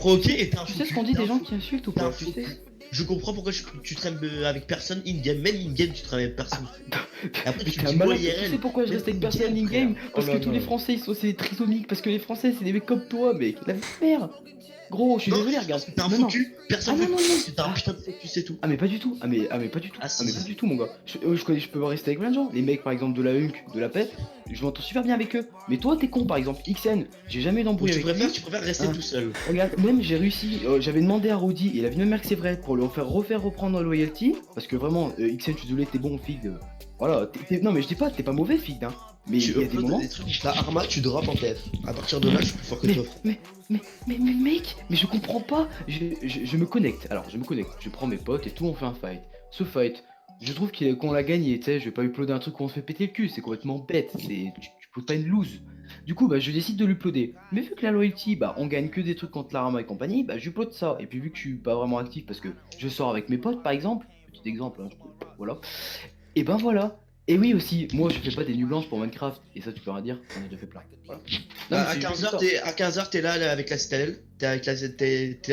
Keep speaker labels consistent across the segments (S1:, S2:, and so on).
S1: provoquer et t'es un
S2: Tu
S1: fou
S2: sais ce
S1: cul,
S2: qu'on dit
S1: t'es
S2: des
S1: un
S2: gens
S1: fou-
S2: qui insultent ou
S1: t'es un
S2: pas?
S1: fou
S2: Tu sais?
S1: cul. Je comprends pourquoi tu traînes avec personne in-game, même in-game tu traînes avec personne. Et après
S2: Mais
S1: tu
S2: t'es
S1: me
S2: un
S1: dis moi
S2: malade, tu sais
S1: IRL,
S2: pourquoi je
S1: même
S2: reste avec
S1: in-game
S2: personne in-game?
S1: frère. Oh
S2: Parce que
S1: là
S2: tous les
S1: là.
S2: Français ils sont c'est des trisomiques, parce que les Français c'est des mecs comme toi mec, la merde. Gros, je suis
S1: Non,
S2: désolé,
S1: parce
S2: regarde.
S1: que t'es un
S2: Non,
S1: faux
S2: non.
S1: cul,
S2: Ah
S1: personne
S2: non,
S1: veut
S2: non,
S1: que
S2: non.
S1: tu t'es un
S2: Ah,
S1: putain de faux cul, c'est tout.
S2: ah, mais pas du tout. Ah mais pas du tout.
S1: Ah
S2: Ah mais
S1: si.
S2: pas du tout mon gars. Je peux rester avec plein de gens. Les mecs par exemple de la Hunk, de la PEP, je m'entends super bien avec eux. Mais toi t'es con par exemple. XN, j'ai jamais eu
S1: Donc
S2: d'embrouille avec lui.
S1: tu préfères rester
S2: Hein.
S1: tout seul.
S2: Regarde, même j'ai réussi, j'avais demandé à Rodi, et il a vu ma mère que c'est vrai, pour lui faire refaire reprendre Loyalty, parce que vraiment, XN, je suis désolé, t'es bon Fig. Voilà, non mais je dis pas, t'es pas mauvais Fig, hein. Mais
S1: Tu
S2: il y a des
S1: uploads
S2: moments.
S1: des trucs, la Arma, tu drops en TF. À partir de là, je suis plus fort que toi.
S2: Mais mec, mais je comprends pas. Je me connecte. Alors, je me connecte. Je prends mes potes et tout, on fait un fight. Ce fight, je trouve qu'on l'a gagné. Tu sais, je vais pas uploader un truc où on se fait péter le cul. C'est complètement bête. Tu peux pas une lose. Du coup, bah, je décide de l'uploader. Mais vu que la loyalty, bah, on gagne que des trucs contre l'Arama et compagnie, bah, j'upload ça. Et puis, vu que je suis pas vraiment actif parce que je sors avec mes potes, par exemple, petit exemple, hein, voilà. Et ben voilà. Et oui aussi, moi je fais pas des nuits blanches pour Minecraft. Et ça tu peux rien dire, on a déjà fait plein. Voilà. Non, mais
S1: À
S2: c'est juste
S1: 15h,
S2: ça.
S1: t'es là avec la citadelle. T'es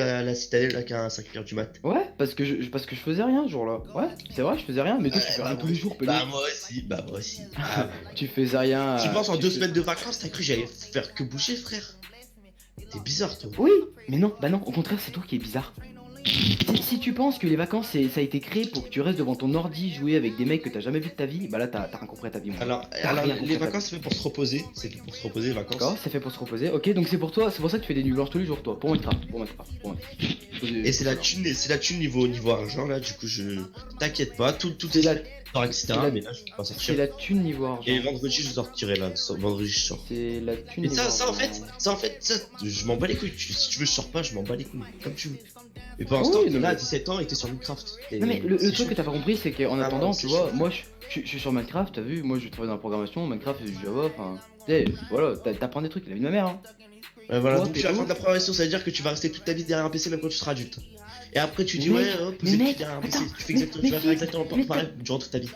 S1: à la citadelle avec un 5h du mat.
S2: Ouais, parce que je faisais rien ce jour-là. Ouais, c'est vrai, je faisais rien, mais toi tu fais rien tous les jours, Pélo.
S1: Bah moi aussi. Ah,
S2: Tu faisais rien.
S1: tu penses en
S2: tu
S1: 2
S2: fais-
S1: semaines de vacances, t'as cru que j'allais faire que bouger, frère? T'es bizarre, toi.
S2: Oui, mais non, bah non, au contraire, c'est toi qui es bizarre. Si tu penses que les vacances ça a été créé pour que tu restes devant ton ordi jouer avec des mecs que t'as jamais vu de ta vie, bah là t'as rien compris à ta vie. Mon gars. T'as rien compris
S1: Les
S2: à ta vie.
S1: vacances, c'est fait pour se reposer. C'est fait pour se reposer, les vacances.
S2: D'accord, c'est fait pour se reposer. Ok, donc c'est pour toi, c'est pour ça que tu fais des nuits blanches tous les jours, toi, pour Minecraft, pour Minecraft, pour Minecraft.
S1: Et c'est la thune niveau argent, là. Du coup, t'inquiète pas, tout
S2: C'est
S1: est
S2: la-
S1: etc. Mais là, je peux pas
S2: C'est
S1: sortir.
S2: la thune niveau argent.
S1: Et vendredi, je sortirai là. Vendredi, je sors.
S2: C'est la thune
S1: Mais
S2: niveau
S1: ça,
S2: argent.
S1: en fait, je m'en bats les couilles. Si tu veux, je sors pas, je m'en bats les couilles. Comme tu veux. Mais pour l'instant,
S2: Oui,
S1: t'es
S2: non,
S1: là à
S2: mais-
S1: 17 ans et t'es sur Minecraft.
S2: Non mais le
S1: c'est
S2: truc que
S1: chaud.
S2: t'as pas compris c'est qu'en
S1: Ah
S2: attendant
S1: non,
S2: tu
S1: c'est
S2: vois
S1: chaud.
S2: moi je suis sur Minecraft, t'as vu, moi je travaille dans la programmation, Minecraft c'est du Java, enfin tu sais voilà t'apprends des trucs, la vie de ma mère hein.
S1: Voilà,
S2: Toi,
S1: donc
S2: t'es
S1: tu vas
S2: où
S1: faire de la programmation, ça veut dire que tu vas rester toute ta vie derrière un PC même quand tu seras adulte. Et après tu dis
S2: Mais
S1: ouais,
S2: mec,
S1: hop,
S2: mais
S1: c'est
S2: mec,
S1: derrière un PC.
S2: attends,
S1: Tu fais
S2: mais-
S1: exactement,
S2: mais
S1: tu vas faire
S2: Fig,
S1: exactement
S2: mais
S1: pareil durant toute ta vie.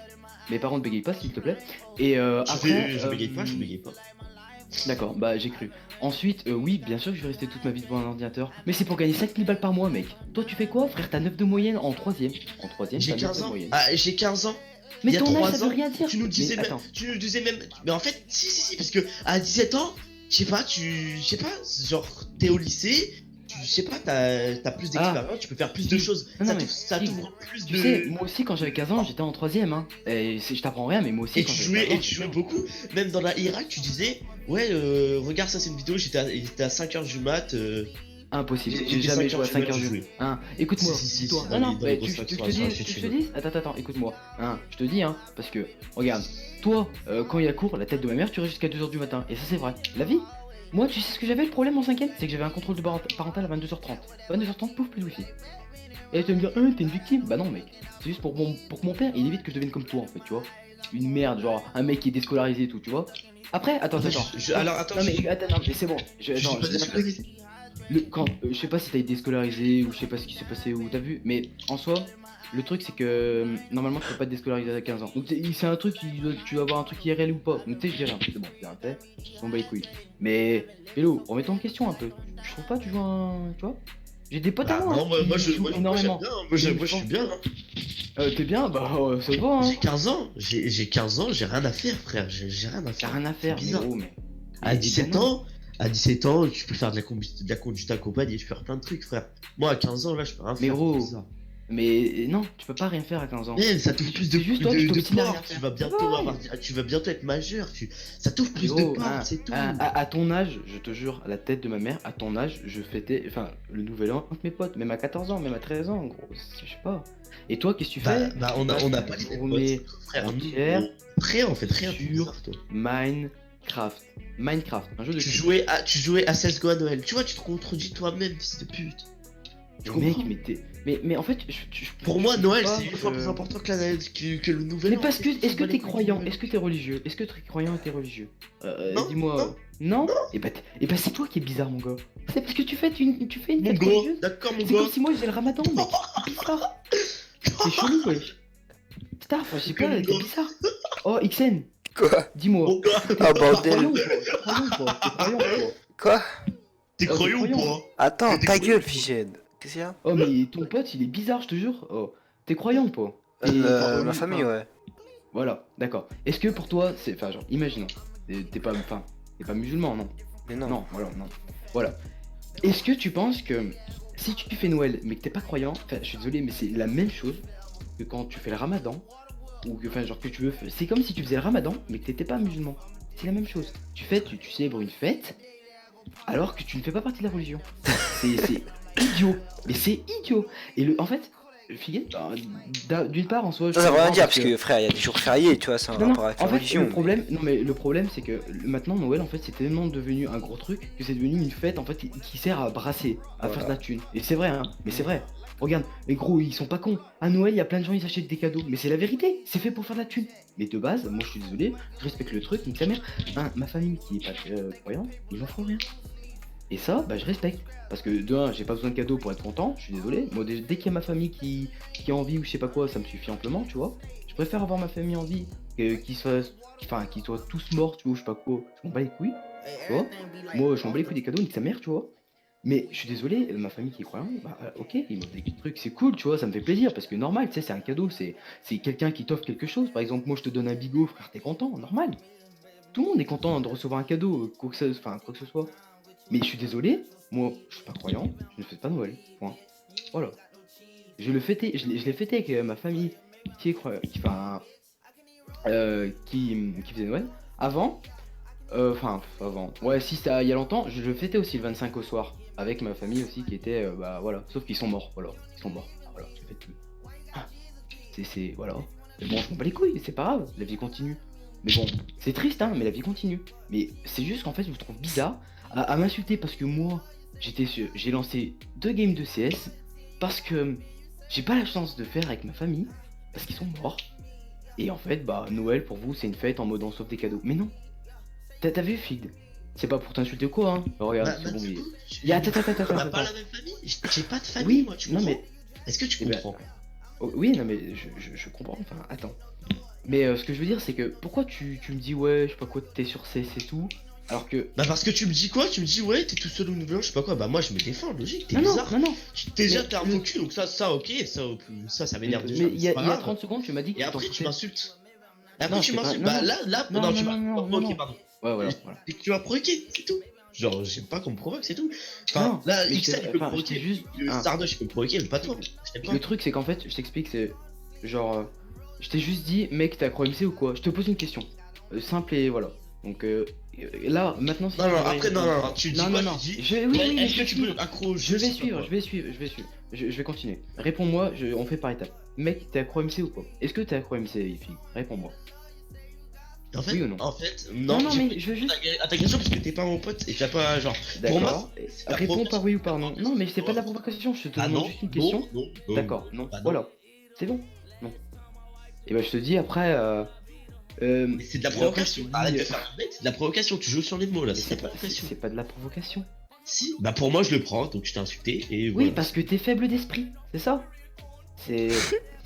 S2: Mais par contre bégaye pas s'il te plaît. Et
S1: Je
S2: après
S1: bégaye pas, je bégaye pas.
S2: d'accord, bah j'ai cru. Ensuite, oui, bien sûr que je vais rester toute ma vie devant un ordinateur. Mais c'est pour gagner 5000 balles par mois, mec. Toi, tu fais quoi, frère? T'as 9 de moyenne en troisième. En troisième,
S1: J'ai
S2: t'as 9
S1: 15
S2: de
S1: ans.
S2: moyenne.
S1: Ah, j'ai 15 ans.
S2: Mais
S1: Il y a
S2: ton âge,
S1: 3
S2: ça veut
S1: ans,
S2: rien dire.
S1: tu nous disais
S2: Mais
S1: même,
S2: attends.
S1: tu nous disais même, mais en fait, si, parce que à 17 ans, je sais pas, genre, t'es au lycée, je sais pas, t'as plus d'expérience, tu peux faire plus de choses.
S2: Non,
S1: Ça
S2: mais
S1: ça
S2: si,
S1: t'ouvre plus
S2: Tu
S1: de.
S2: sais, moi aussi quand j'avais 15 ans, j'étais en troisième, hein. Et je t'apprends rien, mais moi aussi
S1: Et
S2: quand
S1: tu
S2: j'avais 15 ans,
S1: jouais beaucoup, même dans la Irak, tu disais, ouais, regarde ça, c'est une vidéo, il était à 5h du mat.
S2: impossible,
S1: Il
S2: j'ai
S1: était
S2: jamais
S1: 5
S2: joué à
S1: heures
S2: 5
S1: du
S2: heures
S1: mat,
S2: du
S1: j'ai
S2: jeu. Hein, écoute-moi,
S1: Si,
S2: dis-toi.
S1: dans
S2: Non,
S1: les-
S2: non,
S1: dans les
S2: tu
S1: grosses
S2: je te
S1: facturations,
S2: dis,
S1: je
S2: je te
S1: te
S2: dis, attends, écoute-moi. Hein, je te dis, hein, parce que, regarde, toi, quand il y a cours, la tête de ma mère, tu restes jusqu'à 2h du matin. Et ça, c'est vrai. La vie, moi, tu sais ce que j'avais le problème en cinquième? C'est que j'avais un contrôle de parental à 22h30. 22h30, pouf, plus de wifi. Et tu vas me dire, t'es une victime? Bah non, mec. C'est juste pour que mon père, il évite que je devienne comme toi, en fait, tu vois. Une merde, genre, un mec qui est déscolarisé et tout, tu vois. Après, attends.
S1: Alors, attends,
S2: Non, mais attends, non, mais c'est bon.
S1: je suis pas déscolarisé.
S2: Je sais pas si t'as été déscolarisé ou je sais pas ce qui s'est passé ou t'as vu, mais en soi, le truc c'est que normalement tu peux pas te déscolariser à 15 ans. Donc c'est un truc, tu vas avoir un truc IRL ou pas. Donc tu sais, je dis rien, c'est bon, j'ai un fait, je m'en bats les couilles. Mais, Hello, remettons en question un peu. Tu trouves pas, tu joues un. Tu vois? J'ai des potes à
S1: Ah
S2: moi,
S1: non,
S2: hein,
S1: moi,
S2: qui jouent énormément.
S1: j'aime bien, moi je suis bien.
S2: T'es bien? Bah, ça va, hein.
S1: J'ai 15 ans, j'ai 15 ans, j'ai rien à faire, frère, j'ai rien à
S2: T'as
S1: faire.
S2: rien à faire,
S1: C'est
S2: mais
S1: bizarre.
S2: gros, mais.
S1: À 17 ans, tu peux faire de la conduite accompagnée, tu peux faire plein de trucs, frère. Moi, à 15 ans, là, je peux rien
S2: Mais
S1: faire.
S2: gros,
S1: c'est bizarre.
S2: Mais non, tu peux pas rien faire à 15 ans.
S1: Mais ça t'ouvre plus de
S2: C'est juste toi, tu
S1: de
S2: t'obstines à rien
S1: portes,
S2: faire.
S1: tu vas bientôt
S2: Ouais.
S1: avoir, tu vas bientôt être majeur, ça t'ouvre plus de
S2: Gros,
S1: portes,
S2: hein,
S1: c'est tout.
S2: à ton âge, je te jure, à la tête de ma mère, à ton âge, je fêtais, enfin, le nouvel an avec mes potes, même à 14 ans, même à 13 ans, gros, je sais pas. Et toi, qu'est-ce que tu fais?
S1: On a pas les mêmes
S2: On est
S1: potes, frère.
S2: entière
S1: Rien, on fait rien.
S2: sur
S1: c'est bizarre, toi.
S2: Minecraft, un jeu de
S1: Tu
S2: cul.
S1: jouais à CSGO à Noël. Tu vois, tu te contredis toi-même, fils de pute. Tu
S2: Mais mec,
S1: comprends
S2: mais en fait,
S1: Pour moi,
S2: je
S1: Noël,
S2: trouve
S1: c'est
S2: pas
S1: une fois
S2: que-
S1: plus important que le nouvel
S2: Mais
S1: an.
S2: parce que, est-ce que
S1: Bah,
S2: t'es
S1: les
S2: croyant?
S1: couilles.
S2: Est-ce que t'es religieux? Est-ce que t'es croyant et t'es religieux?
S1: Non,
S2: Dis-moi. Non? Et bah, c'est toi qui es bizarre, mon gars. C'est parce que tu fais une
S1: Mon
S2: fête
S1: gars,
S2: religieuse.
S1: d'accord, mon
S2: C'est
S1: gars.
S2: comme si moi j'ai le ramadan, mec. C'est bizarre. C'est chelou, wesh. Putain, enfin, je sais pas, t'es bizarre. Oh, XN,
S3: Quoi?
S2: dis-moi.
S1: Mon gars.
S3: Ah
S2: T'es
S3: bordel.
S2: croyant ou pas? T'es croyant ou pas? T'es croyant ou pas?
S3: Quoi?
S1: T'es
S2: Oh, t'es
S1: croyant ou
S2: croyant?
S1: pas?
S3: Attends,
S1: T'es
S3: ta
S1: croyant
S3: gueule,
S1: ou pas?
S3: Figène. Qu'est-ce qu'il y a?
S2: Oh, mais ton pote, il est bizarre, je te jure. Oh, t'es croyant ou pas? Enfin,
S3: Ma famille,
S2: enfin,
S3: ouais.
S2: voilà, d'accord. Est-ce que pour toi, c'est. Enfin, genre, imaginons. T'es pas. Enfin, t'es pas musulman, non?
S3: Mais non.
S2: Non, voilà, non. Voilà. Est-ce que tu penses que si tu fais Noël mais que t'es pas croyant, enfin, je suis désolé, mais c'est la même chose que quand tu fais le ramadan, ou que, enfin, genre que tu veux. C'est comme si tu faisais le ramadan mais que t'étais pas musulman. C'est la même chose. Tu célèbres une fête alors que tu ne fais pas partie de la religion. C'est idiot. Mais c'est idiot. Et en fait, Figuet, d'une part en soi, je
S3: Ça veut rien
S2: comprends
S3: dire, parce que frère, il y a des jours fériés, tu vois, c'est un
S2: non, non,
S3: rapport avec la
S2: en fait,
S3: religion.
S2: le problème, non mais le problème c'est que maintenant Noël en fait c'est tellement devenu un gros truc que c'est devenu une fête en fait qui sert à brasser, à faire de la thune. Et c'est vrai, hein, mais c'est vrai. Regarde, les gros ils sont pas cons. À Noël il y a plein de gens ils achètent des cadeaux, mais c'est la vérité, c'est fait pour faire de la thune. Mais de base, moi je suis désolé, je respecte le truc, nique sa mère. Ma famille qui est pas croyante, ils m'en font rien. Et ça, bah je respecte. Parce que de un, j'ai pas besoin de cadeaux pour être content, je suis désolé. Moi dès qu'il y a ma famille qui a envie ou je sais pas quoi, ça me suffit amplement, tu vois. Je préfère avoir ma famille en vie qu'ils soient, enfin, qu'ils soient tous morts, tu vois, je sais pas quoi. Je m'en bats les couilles, tu vois. Moi je m'en bats les couilles des cadeaux, nique sa mère, tu vois. Mais je suis désolé, ma famille qui est croyante, bah ok, ils m'offrent des trucs, c'est cool, tu vois, ça me fait plaisir, parce que normal, tu sais, c'est un cadeau, c'est quelqu'un qui t'offre quelque chose. Par exemple, moi je te donne un bigot, frère, t'es content, normal. Tout le monde est content de recevoir un cadeau, quoi que ce soit. Mais je suis désolé, moi, je suis pas croyant, je ne fête pas Noël. Point. Voilà. Je l'ai fêté avec ma famille qui est croyante, qui faisait Noël. Avant, avant. Ouais, si ça, il y a longtemps, je le fêtais aussi le 25 au soir avec ma famille aussi qui était, bah voilà. Sauf qu'ils sont morts, voilà. Ils sont morts. Voilà, je fête plus. Ah, voilà. Mais bon, je m'en bats les couilles, c'est pas grave, la vie continue. Mais bon, c'est triste, hein, mais la vie continue. Mais c'est juste qu'en fait, je me trouve bizarre à m'insulter parce que moi, j'ai lancé 2 games de CS parce que j'ai pas la chance de faire avec ma famille parce qu'ils sont morts. Et en fait, bah, Noël pour vous, c'est une fête en mode on sauve des cadeaux. Mais non, t'as vu, Fig? C'est pas pour t'insulter ou quoi, hein. Regarde, c'est bon,
S1: Du coup,
S2: Attends,
S1: on n'a pas
S2: attends.
S1: la même famille. J'ai pas de famille,
S2: Oui,
S1: moi, tu
S2: non
S1: comprends?
S2: mais.
S1: Est-ce que tu
S2: Eh ben,
S1: comprends?
S2: oh, oui, non mais je comprends, enfin, attends. Mais ce que je veux dire, c'est que pourquoi tu me dis, ouais, je sais pas quoi, t'es sur CS et tout, alors que.
S1: Bah parce que tu me dis quoi? Tu me dis ouais, t'es tout seul au nouvel an, je sais pas quoi. Bah moi je me défends, logique, t'es
S2: Non, non,
S1: bizarre.
S2: non, non.
S1: Déjà
S2: Mais
S1: t'es un
S2: le-
S1: faux cul, donc ça ok, ça m'énerve
S2: Mais
S1: déjà, mais
S2: il y
S1: c'est
S2: a,
S1: pas
S2: il y a
S1: grave.
S2: 30 secondes, tu m'as dit que
S1: Et
S2: tu t'en
S1: après tu
S2: foutais.
S1: m'insultes. Et après
S2: Non,
S1: tu
S2: c'est pas.
S1: m'insultes.
S2: Non,
S1: Bah
S2: non.
S1: là,
S2: Non,
S1: non,
S2: non,
S1: tu
S2: non,
S1: m'as
S2: non, non,
S1: provoqué,
S2: non.
S1: pardon.
S2: Ouais, voilà, voilà.
S1: Et que tu m'as provoqué, c'est tout. Genre, j'aime pas qu'on me provoque, c'est tout. Enfin,
S2: Non,
S1: là,
S2: mais
S1: XL il peut me
S2: enfin, je t'ai
S1: provoquer.
S2: juste.
S1: Sardoche il peut me provoquer, mais pas toi. Je t'aime pas.
S2: Le truc, c'est qu'en fait, je t'explique, c'est. Genre. Je t'ai juste dit, mec, t'as accro MC ou quoi? Je te pose une question. Simple et voilà. Donc là, maintenant, si
S1: Non,
S2: tu
S1: non,
S2: veux
S1: après, non,
S2: répondre-
S1: non, tu dis
S2: non,
S1: quoi?
S2: non, non.
S1: Tu dis.
S2: Oui, oui,
S1: Est-ce
S2: je
S1: que tu
S2: suis.
S1: peux accro
S2: Je vais
S1: sais pas
S2: suivre,
S1: quoi.
S2: je vais suivre, je vais suivre. Je vais continuer. Réponds-moi, on fait par étapes. Mec, t'es accro MC ou quoi? Est-ce que t'es accro MC, les filles? Réponds-moi.
S1: En fait,
S2: Oui ou non?
S1: non,
S2: Non,
S1: j'ai
S2: mais
S1: pas
S2: je veux juste.
S1: à ta question parce que t'es pas mon pote et t'as pas genre. Pour moi,
S2: D'accord.
S1: c'est de la
S2: Réponds par
S1: provocation.
S2: oui ou par non. Non, mais c'est pas de la provocation, je te
S1: Ah
S2: demande
S1: non,
S2: juste une
S1: non,
S2: question.
S1: non, non.
S2: D'accord, non.
S1: Bah non.
S2: Voilà. C'est bon. Non. Et bah, je te dis après.
S1: Mais c'est de la
S2: après,
S1: provocation.
S2: tu dis,
S1: Arrête de faire un mec, c'est de la provocation. Tu joues sur les mots là,
S2: mais
S1: c'est de la provocation.
S2: c'est pas de la provocation.
S1: Si, bah pour moi je le prends, donc je t'ai insulté et
S2: Oui,
S1: voilà.
S2: parce que t'es faible d'esprit, c'est ça. C'est.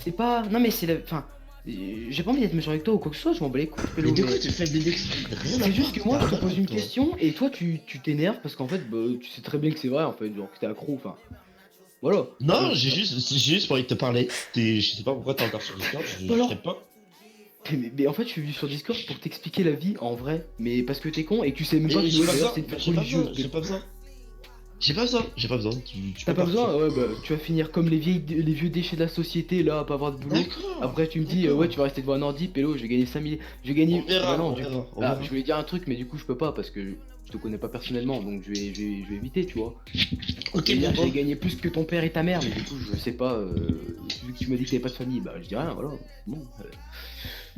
S2: C'est pas. Non, mais c'est la. Enfin. J'ai pas envie d'être méchant avec toi ou quoi que ce soit, je m'en bats les couilles,
S1: Mais
S2: pélo,
S1: du
S2: mais-
S1: coup, tu fais des excuses.
S2: C'est juste que moi je te pose une question et toi tu t'énerves parce qu'en fait bah, tu sais très bien que c'est vrai en fait, genre que t'es accro, enfin. Voilà.
S1: Non, j'ai juste envie de te parler. Je sais pas pourquoi t'es encore sur Discord,
S2: Alors
S1: je sais pas.
S2: Mais en fait, je suis sur Discord pour t'expliquer la vie en vrai, mais parce que t'es con et que tu sais même pas
S1: Mais
S2: que
S1: j'ai
S2: Noël,
S1: pas
S2: d'ailleurs,
S1: besoin,
S2: c'est une fête
S1: j'ai pas besoin,
S2: religieuse.
S1: j'ai pas besoin. J'ai pas besoin, tu
S2: T'as
S1: peux
S2: pas besoin?
S1: partir.
S2: Ouais, bah tu vas finir comme les vieux déchets de la société là, à pas avoir de boulot.
S1: D'accord.
S2: Après, tu me dis,
S1: D'accord.
S2: ouais, tu vas rester devant un ordi, pélo, je vais gagner 5000. Je vais gagner.
S1: On verra,
S2: Bah non,
S1: on
S2: du
S1: verra,
S2: coup.
S1: on
S2: Ah,
S1: verra.
S2: je voulais dire un truc, mais du coup, je peux pas parce que je te connais pas personnellement, donc je vais éviter, tu vois.
S1: Ok,
S2: Je vais dire
S1: bon,
S2: que j'ai
S1: bon.
S2: gagné plus que ton père et ta mère, mais du coup, je sais pas. Vu que tu m'as dit que t'avais pas de famille, bah je dis rien, voilà. Bon.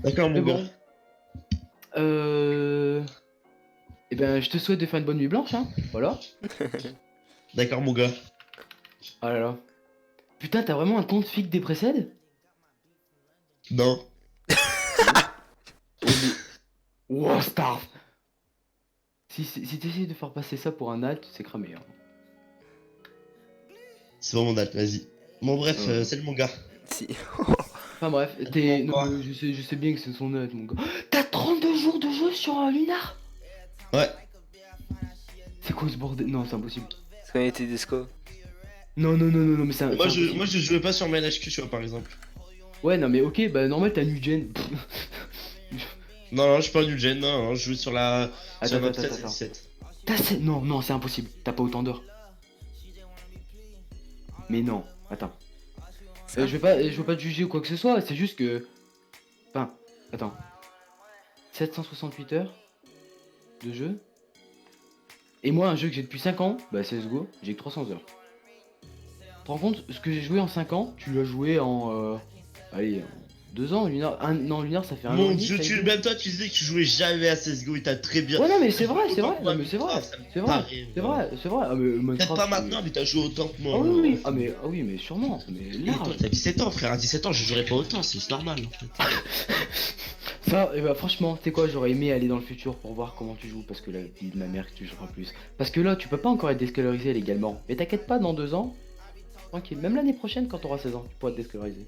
S1: D'accord,
S2: Mais
S1: mon
S2: bon.
S1: gars.
S2: Eh ben, je te souhaite de faire une bonne nuit blanche, hein. Voilà.
S1: D'accord, mon gars.
S2: Oh là là. Putain, t'as vraiment un compte fic des précèdes?
S1: Non.
S2: Wow, Starf. Si t'essayes de faire passer ça pour un alt, c'est cramé. Hein.
S1: C'est bon, mon date, vas-y. Bon, bref, salut, mon gars.
S3: Si.
S2: Enfin bref,
S1: Bon,
S2: non,
S1: quoi.
S2: mais je sais bien que c'est son alt, mon gars. T'as 32 jours de jeu sur Lunar?
S1: Ouais.
S2: C'est quoi ce bordel? Non, c'est impossible.
S3: C'est quand il était Desco.
S2: Non, mais c'est
S1: Moi
S2: c'est impossible.
S1: je jouais pas sur MNHQ, tu vois, par exemple.
S2: Ouais, non, mais ok, bah normal, t'as New Gen.
S1: Non, je suis pas new gen, non, je joue sur la
S2: Attends,
S1: mode
S2: attends,
S1: 16 et
S2: attends.
S1: 17.
S2: Non, c'est impossible. T'as pas autant d'heures. Mais non, attends. Je veux pas te juger ou quoi que ce soit, c'est juste que. Enfin, attends. 768 heures de jeu. Et moi, un jeu que j'ai depuis 5 ans, bah CSGO, j'ai que 300 heures. Tu te rends compte, ce que j'ai joué en 5 ans, tu l'as joué en. Allez, en 2 ans, une heure. Non, une heure, ça fait un an.
S1: Mon
S2: et demi,
S1: dieu,
S2: ça y est.
S1: même toi tu disais que tu jouais jamais à CSGO et t'as très bien.
S2: Ouais, non, mais c'est vrai,
S1: Autant que moi,
S2: non, mais c'est vrai,
S1: ça me
S2: c'est vrai,
S1: paraît,
S2: c'est vrai, c'est vrai. Ah, mais
S1: Peut-être
S2: Minecraft,
S1: pas maintenant, mais t'as joué autant que moi.
S2: Ah oui, mais sûrement, mais
S1: Et toi,
S2: large.
S1: t'as 17 ans, frère. À 17 ans, je jouerais pas autant, c'est normal. En fait.
S2: Ça, bah, franchement, tu sais quoi, j'aurais aimé aller dans le futur pour voir comment tu joues, parce que la vie de ma mère que tu joueras plus. Parce que là, tu peux pas encore être déscolarisé légalement. Mais t'inquiète pas, dans 2 ans, tranquille, même l'année prochaine, quand t'auras 16 ans, tu pourras te déscolariser.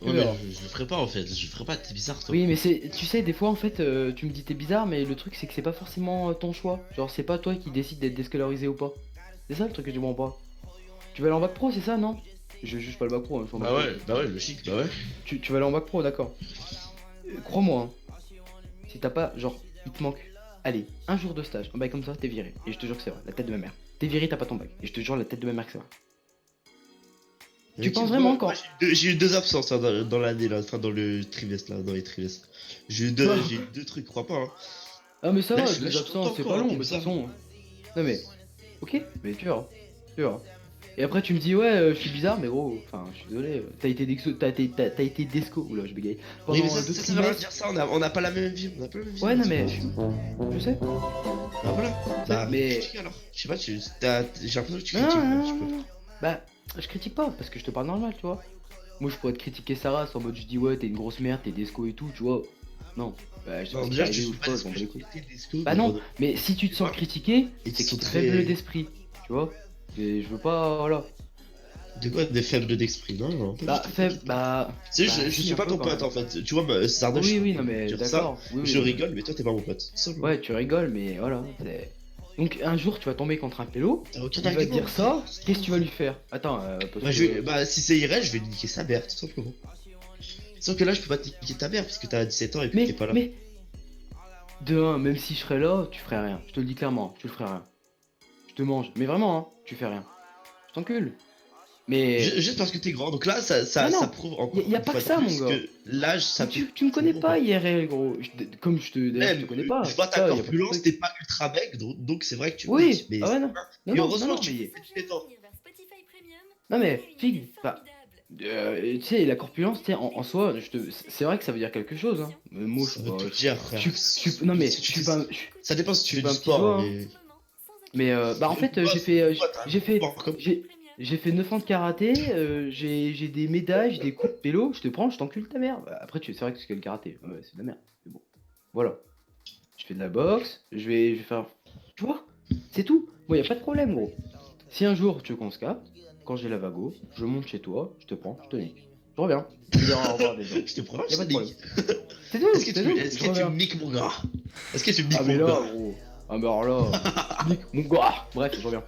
S1: Ouais, mais je le ferai pas en fait, je le ferai pas, t'es bizarre toi.
S2: Oui, mais tu sais, des fois, en fait, tu me dis t'es bizarre, mais le truc, c'est que c'est pas forcément ton choix. Genre, c'est pas toi qui décides d'être déscolarisé ou pas. C'est ça le truc que je comprends pas. Tu vas aller en bac pro, c'est ça, non? Je juge pas le bac pro, hein, je suis en bac pro.
S1: Bah ouais, logique, bah ouais.
S2: Tu vas aller en bac pro, d'accord. Crois-moi, hein, si t'as pas, genre, il te manque, allez, un jour de stage, un bail comme ça, t'es viré. Et je te jure que c'est vrai, la tête de ma mère. T'es viré, t'as pas ton bac. Et je te jure, la tête de ma mère que c'est vrai. Tu penses vraiment
S1: Moi,
S2: quand
S1: j'ai eu 2 absences hein, dans l'année là, enfin dans le trimestre là, dans les trimestres. J'ai eu deux,
S2: Ah.
S1: j'ai eu 2 trucs, crois pas. Hein.
S2: Ah, mais ça
S1: Là,
S2: va,
S1: je- là,
S2: les
S1: je suis
S2: absences, c'est
S1: content,
S2: pas
S1: quoi,
S2: long,
S1: t'es
S2: mais de toute
S1: bizarre.
S2: façon. Non, mais, ok, mais tu verras. Tu verras. Et après, tu me dis, ouais, je suis bizarre, mais gros, enfin, je suis désolé, t'as été desco, oula, je bégaye.
S1: Oui,
S2: Pendant
S1: mais ça,
S2: 2
S1: ça veut rien
S2: trimestres.
S1: dire ça, on a pas la même vie, on a pas la même vie.
S2: Ouais, non, mais, je sais.
S1: Bah voilà, bah
S2: Mais-
S1: critique alors. Je sais pas, j'ai l'impression que tu
S2: Non,
S1: critiques
S2: non,
S1: un
S2: non,
S1: petit
S2: non,
S1: peu.
S2: non. Bah, je critique pas, parce que je te parle normal, tu vois. Moi, je pourrais te critiquer sa race en mode je dis ouais, t'es une grosse merde, t'es desco et tout, tu vois. Non, bah, je sais pas
S1: Non,
S2: si
S1: déjà,
S2: t'es
S1: je
S2: arrivé ou
S1: suis
S2: pas,
S1: pas
S2: je m'en bats les couilles.
S1: des
S2: Bah non, mais si tu te sens
S1: Ouais.
S2: critiqué,
S1: Et
S2: c'est
S1: qui
S2: que
S1: sont
S2: t'es
S1: très-
S2: faible d'esprit, tu vois. Et je veux pas, voilà.
S1: De quoi des faibles d'esprit, non, non. pas
S2: Bah,
S1: du tout,
S2: faible,
S1: t'inquiète pas.
S2: bah.
S1: Tu sais,
S2: bah,
S1: je
S2: si,
S1: suis
S2: un
S1: pas
S2: peu,
S1: ton
S2: quand
S1: pote
S2: même.
S1: en fait. Tu vois, bah, Zardoche,
S2: Oui, oui,
S1: je
S2: non,
S1: peux
S2: mais
S1: dire ça.
S2: d'accord. Oui,
S1: Je
S2: oui.
S1: rigole, mais toi, t'es pas mon pote. Simplement.
S2: Ouais, tu rigoles, mais voilà. Donc, un jour, tu vas tomber contre un pélo,
S1: T'as aucun
S2: il va te
S1: argument,
S2: dire ça,
S1: frère.
S2: qu'est-ce que tu vas lui faire? Attends, parce
S1: Bah,
S2: que.
S1: bah, si c'est IRL, je vais lui niquer sa mère, tout simplement. Sauf que là, je peux pas te niquer ta mère puisque t'as 17 ans et puis
S2: Mais,
S1: t'es pas là.
S2: mais. De un, même si je serais là, tu ferais rien. Je te le dis clairement, tu le ferais rien. Je te mange. Mais vraiment, hein, tu fais rien. Je t'encule. Mais.
S1: Juste parce que t'es grand, donc là,
S2: Mais non,
S1: ça prouve encore
S2: y a
S1: une
S2: pas
S1: fois
S2: que
S1: de
S2: ça,
S1: plus
S2: mon gars.
S1: que l'âge, ça
S2: Mais
S1: peut.
S2: tu me connais
S1: ça
S2: pas
S1: vaut,
S2: IRL, gros. Comme d'ailleurs, je
S1: Même,
S2: te connais pas.
S1: je vois ta
S2: Ça, y a pas de
S1: corpulence,
S2: truc.
S1: t'es pas ultra mec, donc c'est vrai que tu me
S2: Oui,
S1: niques. Mais
S2: ah ouais, non. Non,
S1: et
S2: non,
S1: heureusement
S2: non,
S1: que tu
S2: mais.
S1: fais tes temps.
S2: Non, mais, Fig, bah, tu sais, la corpulence, tu sais, en soi, c'est vrai que ça veut dire quelque chose, hein. Mais moi,
S1: Ça
S2: je
S1: veut
S2: suis
S1: tout
S2: pas.
S1: dire, frère.
S2: Non, mais,
S1: Si
S2: je
S1: tu
S2: suis
S1: fais-
S2: pas.
S1: Ça dépend si tu
S2: je
S1: fais
S2: suis
S1: du
S2: pas un petit
S1: sport,
S2: doigt, hein. Mais, bah, en fait, j'ai fait. J'ai fait 9 ans de karaté, j'ai des médailles, j'ai des coups de pélo, je te prends, je t'encule ta mère. Bah, après, c'est vrai que c'est que le karaté, ouais, c'est de la merde. Mais bon, voilà. Je fais de la boxe, je vais faire. Tu vois, c'est tout. Moi, y a pas de problème, gros. Si un jour tu veux qu'on se capte, quand j'ai la vago, je monte chez toi, je te prends, je te nique. Je reviens. Je te dis au revoir déjà.
S1: Je te prends,
S2: Y
S1: je
S2: a pas
S1: te
S2: de problème.
S1: nique.
S2: C'est tout,
S1: Est-ce que
S2: c'est
S1: tu
S2: tout.
S1: est-ce
S2: je
S1: que tu
S2: reviens.
S1: me niques mon gars? Est-ce que tu me niques
S2: Ah, mais
S1: mon
S2: là,
S1: gars?
S2: gros. Ah, mais alors là, nique mon gars. Bref, je reviens.